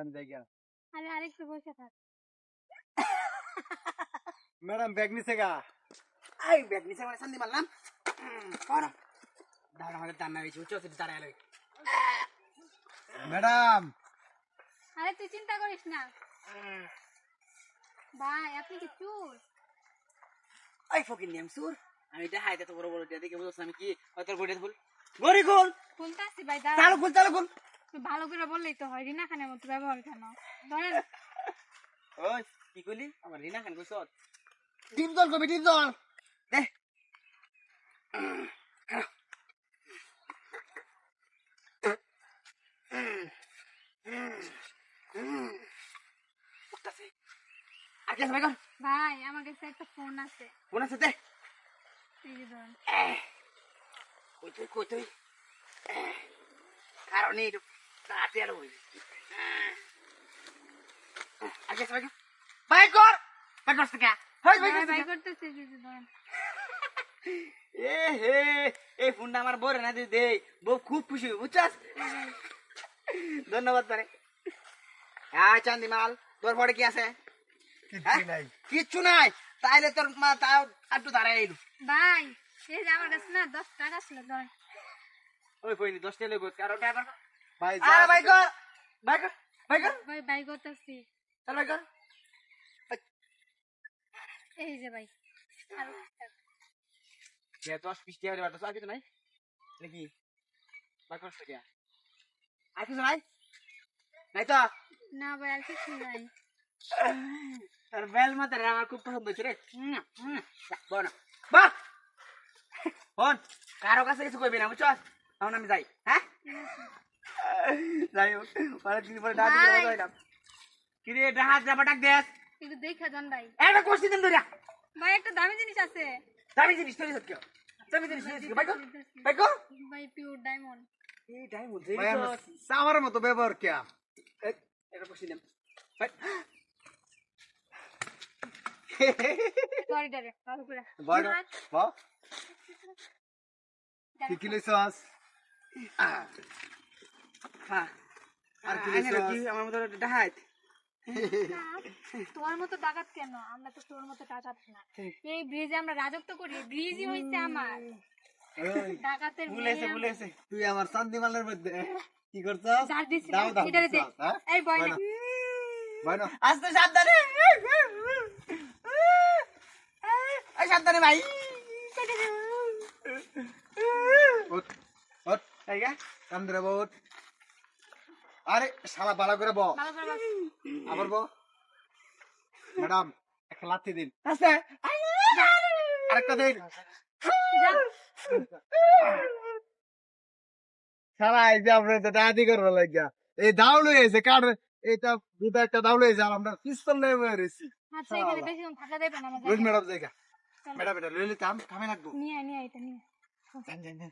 আরে আরেকটু বসে থাক। ম্যাডাম ব্যাগ নিছে গা। এই ব্যাগ নিচে মানে শান্তি মারলাম কর দাঁড়া আমাদের দাম না বেশি উচ্চ দাঁড়ায় ম্যাডাম আরে তুই চিন্তা করিস না ভাই, আপনি কি চোর? ওই ফকির নিয়ম সুর আমি দেখাই তো বড় বড় দেখে বুঝছ আমি কি তোর গোড়ে ফুল গড়ি গোল খুলতাছি ভাই, চালু খুল তুই ভালো করে বললেই তো হয়। রিনা খানের মতো ব্যবহার কেন? ধরেন ওই কি কইলি আমার রিনা খান কইছ ডিম জল কবি ডিম জল দে আগে সবাই কর ভাই, আমার কাছে একটা ফোন আছে। ফোন আছে দে এই যে ধরেন। কই তুই কারণ এই রাতে আর হই আগে সবাই বাই কর কে হই ভাই করতেছে, এই যে ধরেন। এ হে এই ফোনটা আমার বড় না দে বউ খুব খুশি বুঝছাস ধন্যবাদ তোরে হ্যাঁ চান্দিমাল তোর পরে কি আছে কিচ্ছু নাই তাইলে তোর মা তাও একটু দাঁড়াই এলু ভাই, এই যে আমার কাছে না 10 টাকা ছিল, ধরেন। ওই কইনি 10 টাকা লইব কারণ টাকা ভাই আরে ভাই কর ভাই কর ভাই কর ভাই ভাই করতেছি। চল ভাই কর এই যে ভাই, আরো কে 10 20 টাকা দিবা তো আর কিছু নাই নাকি ভাই কর কি আর কিছু নাই নাই তো না ভাই, আর কিছু নাই। আর বেল মাতে আমার খুব পছন্দ হচ্ছে রে বল বাহ ফোন কারো কাছে কিছু কইবি না বুঝছ তখন আমি যাই হ্যাঁ যাই অনেক দিন পরে ডাক দিলাম কি রে ডাহাত যাবা ডাক দেস একটু দেখা যান ভাই। একটা কোশ্চেন দেন ধরিয়া ভাই, একটা দামি জিনিস আছে। দামি জিনিস তৈরি সত্য দামি জিনিস ভাই কো ভাই, পিওর ডায়মন্ড। এই ডায়মন্ড ভাই সামার মতো ব্যবহার কে একটা কোশ্চেন দেন ভাই সরি ডারে, ভালো করে। বড় বাহ কি কি লইছস হ্যাঁ আর কি কি লইছস আমার মতো ডাহাত তোর মতো ডাকাত কেন? আমরা তো তোর মতো ডাকাত না। এই ব্রিজে আমরা রাজত্ব করি, ব্রিজই হইছে আমার। ডাকাতের ভুলেছে তুই আমার চান্দিমালের মধ্যে কি করছস দাঁড় দিছি, দাও দাও এটারে দে। হ্যাঁ এই বয় না। বয়না আস্তে সাবধানে এই সাবধানে ভাই ওট ওট এই গা কান্দরে বহুত আরে শালা ভালো করে বল ভালো করে বস। আবার বল ম্যাডাম একটা লাথি দিন আস্তে আরেকটা দিন যা। শালা এই যে আমরা এটা দাদি করবো লাগিয়া এই দাও লই এসে কার এটা দুটা একটা দাও লই আর আমরা পিস্তল লই রইছি আচ্ছা, এখানে বেশিক্ষণ থাকা যাবে না, আমরা রোজ যাই। ম্যাডাম জায়গা চল। ম্যাডাম এটা লইলে কামে লাগবো নিয়ে আয়, এটা নিয়ে আয়। জান জান জান